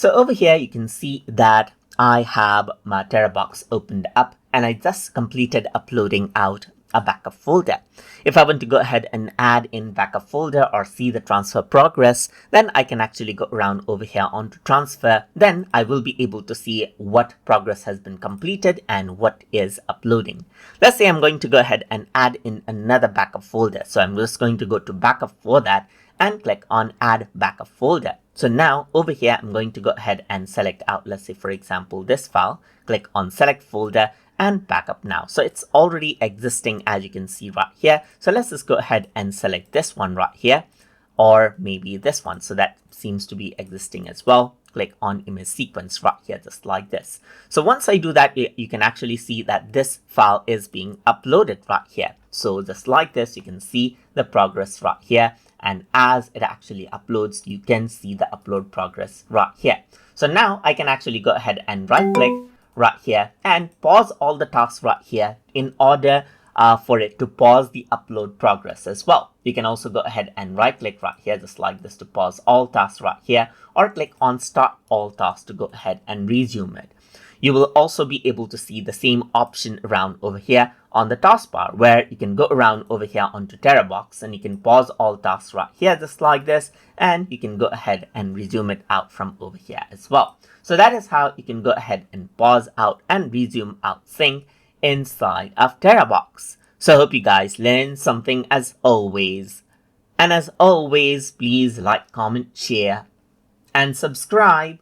So over here, you can see that I have my Terabox opened up and I just completed uploading out a backup folder. If I want to go ahead and add in backup folder or see the transfer progress, then I can actually go around over here onto transfer. Then I will be able to see what progress has been completed and what is uploading. Let's say I'm going to go ahead and add in another backup folder. So I'm just going to go to backup for that and click on add backup folder. So now over here, I'm going to go ahead and select out, let's say for example, this file, click on select folder and backup now. So it's already existing as you can see right here. So let's just go ahead and select this one right here, or maybe this one. So that seems to be existing as well. Click on image sequence right here, just like this. So once I do that, you can actually see that this file is being uploaded right here. So just like this, you can see the progress right here. And as it actually uploads, you can see the upload progress right here. So now I can actually go ahead and right click right here and pause all the tasks right here in order for it to pause the upload progress as well. You can also go ahead and right click right here, just like this, to pause all tasks right here, or click on start all tasks to go ahead and resume it. You will also be able to see the same option around over here on the taskbar, where you can go around over here onto Terabox and you can pause all tasks right here, just like this, and you can go ahead and resume it out from over here as well. So that is how you can go ahead and pause out and resume out sync inside of Terabox. So I hope you guys learned something as always. And as always, please like, comment, share, and subscribe.